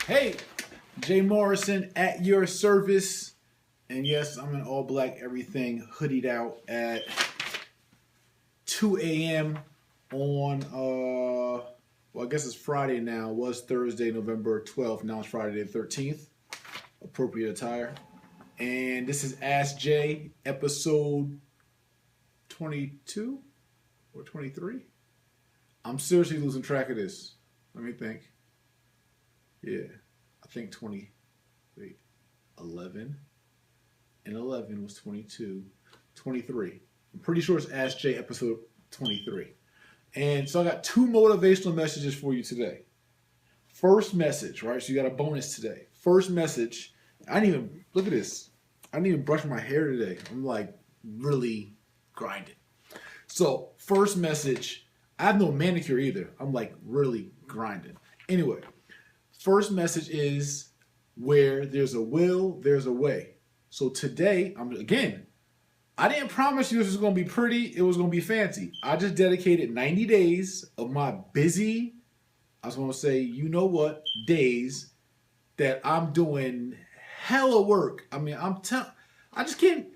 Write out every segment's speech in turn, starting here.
Hey, Jay Morrison at your service. And yes, I'm in all black everything, hoodied out at 2 a.m. on, well, I guess it's Friday now. It was Thursday, November 12th. Now it's Friday the 13th. Appropriate attire. And this is Ask Jay, episode 22 or 23. I'm seriously losing track of this. Let me think. Yeah, I think 20. Wait, 11. And 11 was 22. 23. I'm pretty sure it's Ask Jay episode 23. And so I got two motivational messages for you today. First message, right? So you got a bonus today. First message. I didn't even, look at this. I didn't even brush my hair today. I'm like really grinding. So first message. I have no manicure either. I'm like really grinding. Anyway, first message is where there's a will, there's a way. So today, I didn't promise you this was going to be pretty. It was going to be fancy. I just dedicated 90 days of my busy, I was going to say, you know what, days that I'm doing hella work. I mean, I just can't,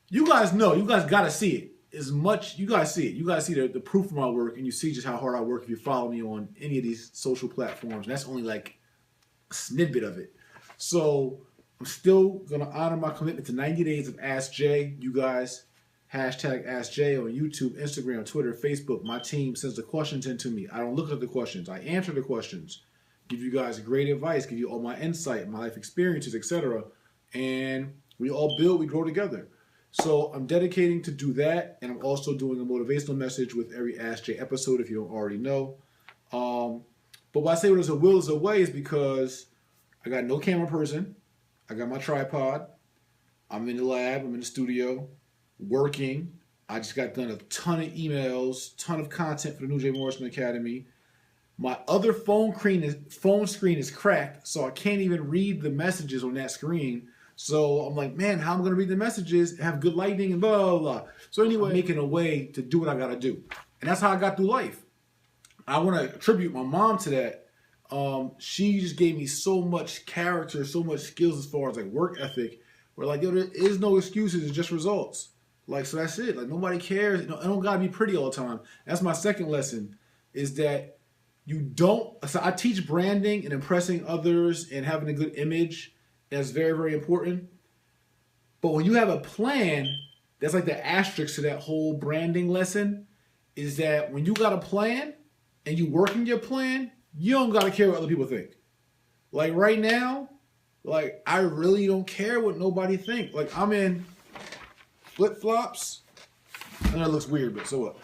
you guys know, you guys got to see it. As much, you guys see it. You guys see the proof of my work, and you see just how hard I work if you follow me on any of these social platforms. And that's only like a snippet of it. So I'm still going to honor my commitment to 90 days of Ask Jay. You guys, hashtag Ask Jay on YouTube, Instagram, Twitter, Facebook. My team sends the questions in to me. I don't look at the questions. I answer the questions. Give you guys great advice. Give you all my insight, my life experiences, etc. And we all build, we grow together. So I'm dedicating to do that. And I'm also doing a motivational message with every Ask Jay episode if you don't already know. But why I say there's a will is a way is because I got no camera person. I got my tripod. I'm in the lab. I'm in the studio working. I just got done a ton of emails, ton of content for the new Jay Morrison Academy. My other phone screen is cracked, so I can't even read the messages on that screen. So I'm like, man, how am I going to read the messages, have good lighting, and blah, blah, blah. So anyway, I'm making a way to do what I got to do. And that's how I got through life. I want to attribute my mom to that. She just gave me so much character, so much skills as far as like work ethic. Where like, yo, there is no excuses, it's just results. Like, so that's it. Like nobody cares. You know, I don't gotta be pretty all the time. That's my second lesson, is that you don't. So I teach branding and impressing others and having a good image. That's very, very important. But when you have a plan, that's like the asterisk to that whole branding lesson, is that when you got a plan and you working your plan, you don't gotta care what other people think. Like right now, like I really don't care what nobody think. Like I'm in flip-flops. I know it looks weird, but so what?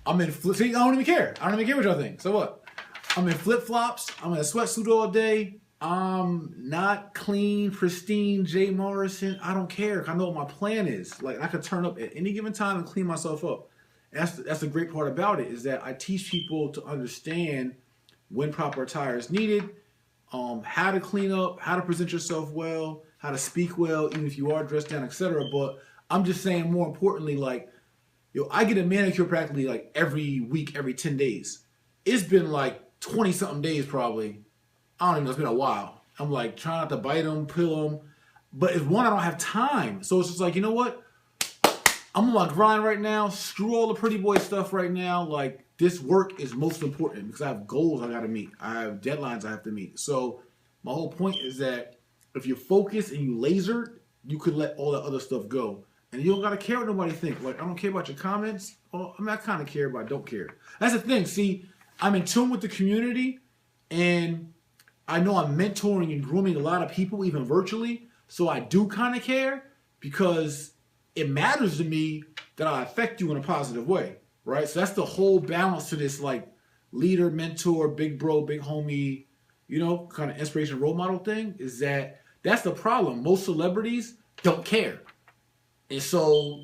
I'm in see, I don't even care. I don't even care what y'all think. So what? I'm in flip-flops. I'm in a sweatsuit all day. I'm not clean, pristine, Jay Morrison. I don't care. I know what my plan is. Like I could turn up at any given time and clean myself up. That's the great part about it, is that I teach people to understand when proper attire is needed, how to clean up, how to present yourself well, how to speak well, even if you are dressed down, etc. But I'm just saying, more importantly, like, yo, I get a manicure practically like every week, every 10 days. It's been like 20 something days probably. I don't even know, it's been a while. I'm like trying not to bite them, peel them. But it's one, I don't have time. So it's just like, you know what? I'm on my grind right now. Screw all the pretty boy stuff right now. Like, this work is most important because I have goals I got to meet. I have deadlines I have to meet. So my whole point is that if you're focused and you laser, you could let all that other stuff go. And you don't got to care what nobody think. Like, I don't care about your comments. Well, I mean, I kind of care, but I don't care. That's the thing. See, I'm in tune with the community, and I know I'm mentoring and grooming a lot of people, even virtually. So I do kind of care because it matters to me that I affect you in a positive way, right? So that's the whole balance to this, like, leader, mentor, big bro, big homie, you know, kind of inspiration role model thing, is that that's the problem. Most celebrities don't care. And so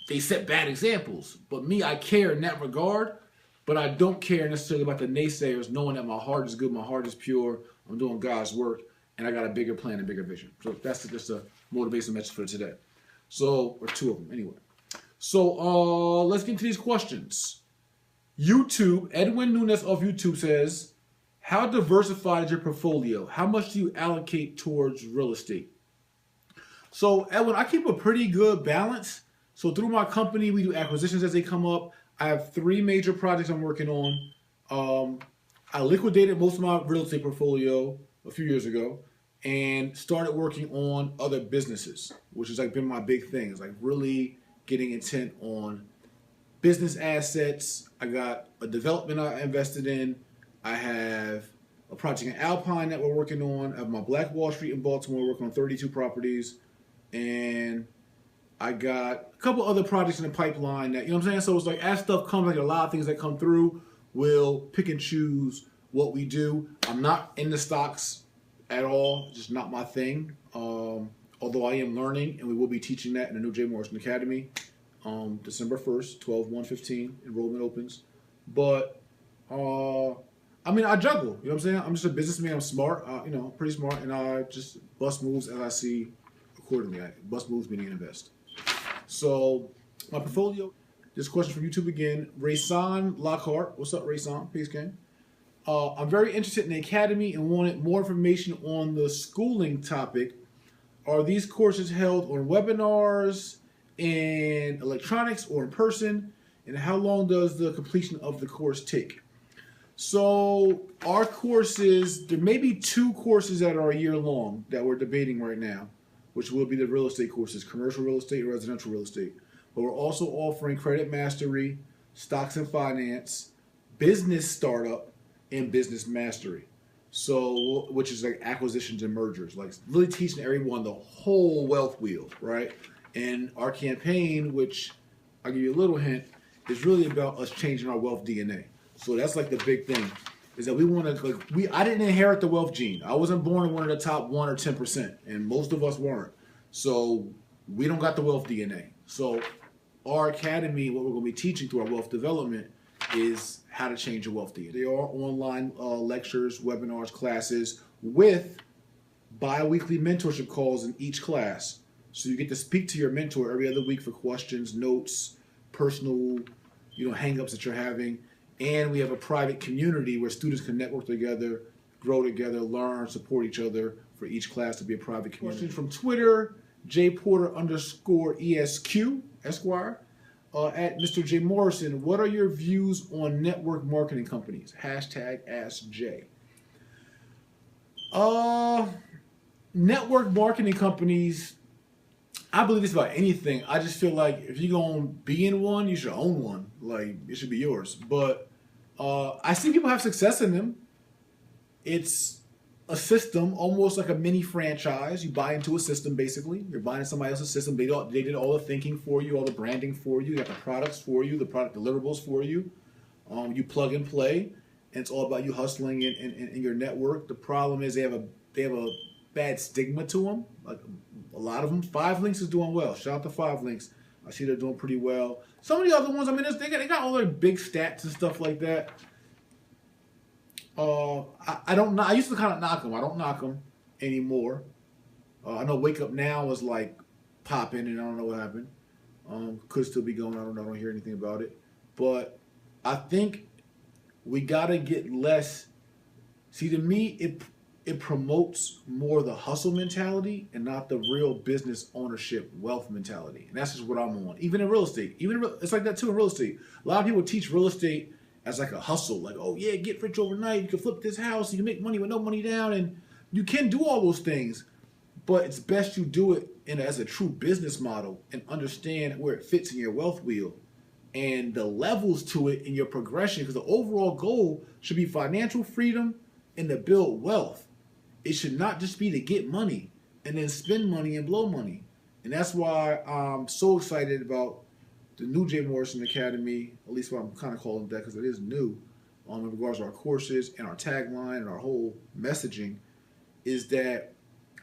they set bad examples. But me, I care in that regard, but I don't care necessarily about the naysayers, knowing that my heart is good, my heart is pure, I'm doing God's work, and I got a bigger plan and bigger vision. So that's just a motivational message for today. So, or two of them, anyway. So, let's get into these questions. YouTube, Edwin Nunes of YouTube says, How diversified is your portfolio? How much do you allocate towards real estate? So, Edwin, I keep a pretty good balance. So, through my company, we do acquisitions as they come up. I have three major projects I'm working on. Um, I liquidated most of my real estate portfolio a few years ago and started working on other businesses, which has like been my big thing. It's like really getting intent on business assets. I got a development I invested in. I have a project in Alpine that we're working on. I have my Black Wall Street in Baltimore working on 32 properties. And I got a couple other projects in the pipeline that, you know what I'm saying? So it's like as stuff comes, like a lot of things that come through, we'll pick and choose what we do. I'm not in the stocks at all, just not my thing. Although I am learning, and we will be teaching that in the new Jay Morrison Academy. December 1st, 12/1/15, enrollment opens. But, I mean, I juggle, you know what I'm saying? I'm just a businessman, I'm smart, pretty smart, and I just bust moves as I see accordingly. I bust moves meaning invest. So, my portfolio, this question from YouTube again. Rayson Lockhart, what's up, Rayson? Peace, gang. I'm very interested in the academy and wanted more information on the schooling topic. Are these courses held on webinars, in electronics, or in person? And how long does the completion of the course take? So our courses, there may be two courses that are a year long that we're debating right now, which will be the real estate courses, commercial real estate, residential real estate. But we're also offering credit mastery, stocks and finance, business startup, and business mastery. So, which is like acquisitions and mergers, like really teaching everyone the whole wealth wheel, right? And our campaign, which I'll give you a little hint, is really about us changing our wealth DNA. So that's like the big thing, is that we want to, I didn't inherit the wealth gene. I wasn't born in one of the top 1 or 10%, and most of us weren't. So we don't got the wealth DNA. So our academy, what we're going to be teaching through our wealth development is how to change your wealth DNA. They are online lectures, webinars, classes with bi-weekly mentorship calls in each class. So you get to speak to your mentor every other week for questions, notes, personal, hang-ups that you're having. And we have a private community where students can network together, grow together, learn, support each other for each class to be a private community. Question from Twitter, jporter_ESQ, Esquire. At Mr. Jay Morrison, what are your views on network marketing companies? #AskJ. Network marketing companies, I believe it's about anything. I just feel like if you're going to be in one, you should own one. Like, it should be yours. But I see people have success in them. It's a system, almost like a mini franchise. You buy into a system, basically. You're buying somebody else's system. They did all the thinking for you, all the branding for you. They got the products for you, the product deliverables for you. You plug and play, and it's all about you hustling in your network. The problem is they have a bad stigma to them. Like a lot of them. 5 Links is doing well. Shout out to 5 Links. I see they're doing pretty well. Some of the other ones, I mean, they got all their big stats and stuff like that. I don't know. I used to kind of knock them. I don't knock them anymore. I know Wake Up Now was like popping, and I don't know what happened. Could still be going. I don't know. I don't hear anything about it. But I think we gotta get less. See, to me, it promotes more the hustle mentality and not the real business ownership wealth mentality. And that's just what I'm on. Even in real estate, it's like that too in real estate. A lot of people teach real estate as like a hustle, like, oh yeah, get rich overnight, you can flip this house, you can make money with no money down, and you can do all those things, but it's best you do it as a true business model and understand where it fits in your wealth wheel and the levels to it in your progression, because the overall goal should be financial freedom and to build wealth. It should not just be to get money and then spend money and blow money. And that's why I'm so excited about the new Jay Morrison Academy, at least what I'm kind of calling that because it is new, in regards to our courses and our tagline and our whole messaging, is that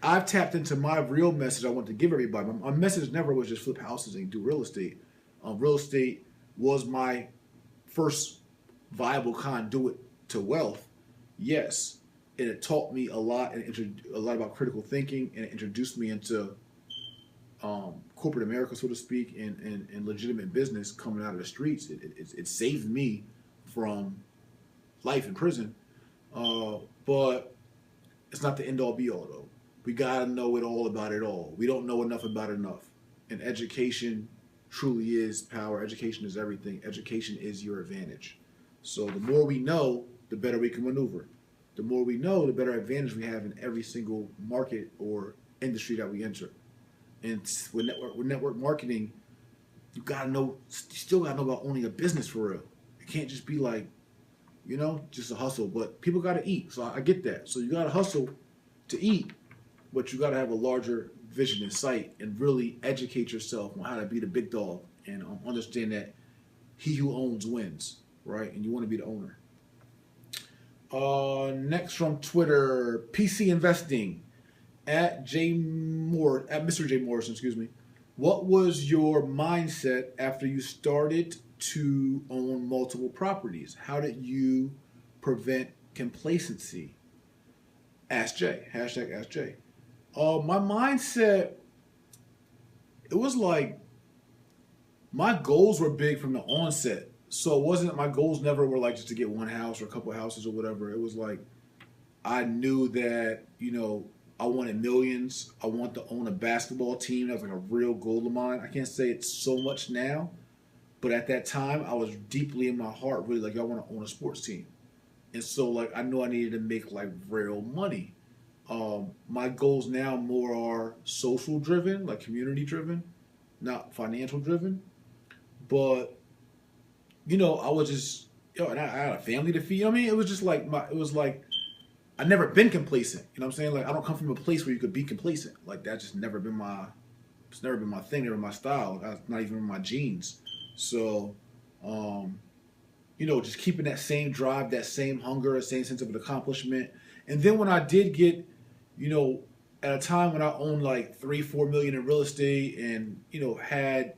I've tapped into my real message I want to give everybody. My message never was just flip houses and do real estate. Real estate was my first viable conduit to wealth, yes, and it taught me a lot and a lot about critical thinking, and it introduced me into corporate America, so to speak, and legitimate business coming out of the streets. It saved me from life in prison, But it's not the end all be all though. We gotta know it all about it all. We don't know enough about enough. And education truly is power. Education is everything. Education is your advantage. So the more we know, the better we can maneuver. The more we know, the better advantage we have in every single market or industry that we enter. And with network marketing, you gotta know, you still gotta know about owning a business for real. It can't just be like, just a hustle. But people gotta eat, so I get that. So you gotta hustle to eat, but you gotta have a larger vision in sight and really educate yourself on how to be the big dog and understand that he who owns wins, right? And you want to be the owner. Next from Twitter, PC Investing at Mr. Jay Morrison, excuse me. What was your mindset after you started to own multiple properties? How did you prevent complacency? Ask Jay. Hashtag Ask Jay. My mindset, it was like my goals were big from the onset. So it wasn't, my goals never were like just to get one house or a couple houses or whatever. It was like I knew that, I wanted millions. I wanted to own a basketball team. That was like a real goal of mine. I can't say it's so much now, but at that time I was deeply in my heart really like I want to own a sports team. And so like I knew I needed to make like real money. My goals now more are social driven, like community driven, not financial driven. But, I was just, and I had a family to feed. It was just like, I've never been complacent. You know what I'm saying? Like, I don't come from a place where you could be complacent. Like, that's just never been it's never been my thing, never my style. That's not even in my genes. So, just keeping that same drive, that same hunger, that same sense of an accomplishment. And then when I did get, at a time when I owned like 3-4 million in real estate and, had,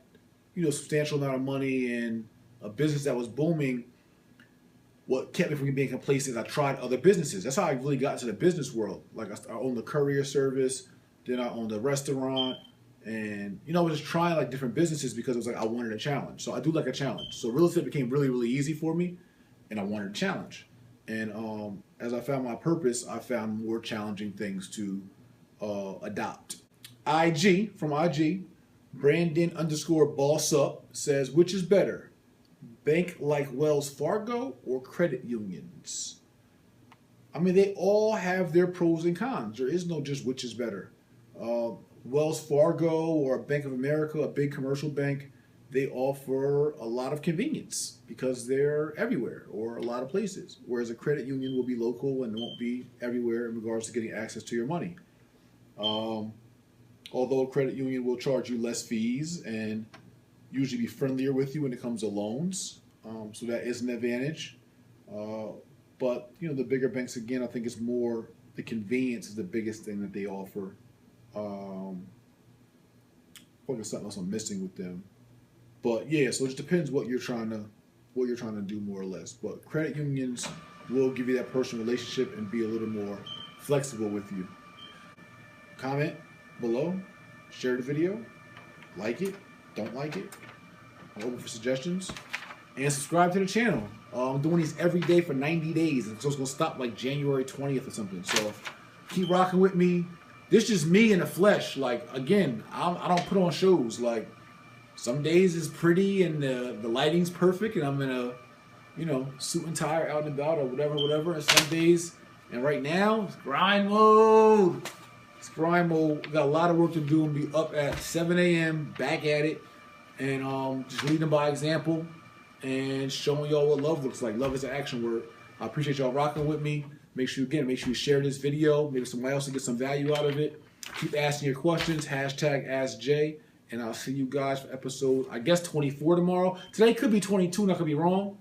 substantial amount of money and a business that was booming, what kept me from being complacent is I tried other businesses. That's how I really got into the business world. Like I owned the courier service, then I owned a restaurant, and, I was just trying like different businesses because it was like I wanted a challenge. So I do like a challenge. So real estate became really, really easy for me, and I wanted a challenge. And as I found my purpose, I found more challenging things to adopt. From IG, Brandon_boss up says, which is better, bank like Wells Fargo or credit unions? They all have their pros and cons. There is no just which is better. Wells Fargo or Bank of America, a big commercial bank, they offer a lot of convenience because they're everywhere or a lot of places. Whereas a credit union will be local and won't be everywhere in regards to getting access to your money. Although a credit union will charge you less fees and usually be friendlier with you when it comes to loans. So that is an advantage. But, the bigger banks, again, I think it's more the convenience is the biggest thing that they offer. There's something else I'm missing with them. But yeah, so it just depends what you're trying to do more or less. But credit unions will give you that personal relationship and be a little more flexible with you. Comment below, share the video, like it, don't like it. I'm open for suggestions. And subscribe to the channel. I'm doing these every day for 90 days. So it's going to stop like January 20th or something. So keep rocking with me. This is just me in the flesh. Like, again, I don't put on shows. Like, some days it's pretty and the lighting's perfect and I'm in a, suit and tie out and about or whatever. And some days, and right now, it's grind mode. It's grind mode. We got a lot of work to do and be up at 7 a.m. back at it. And just leading by example and showing y'all what love looks like. Love is an action word. I appreciate y'all rocking with me. Make sure you share this video. Maybe somebody else will get some value out of it. Keep asking your questions. Hashtag AskJ. And I'll see you guys for episode, I guess, 24 tomorrow. Today could be 22, and I could be wrong.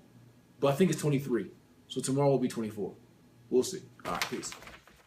But I think it's 23. So tomorrow will be 24. We'll see. All right, peace.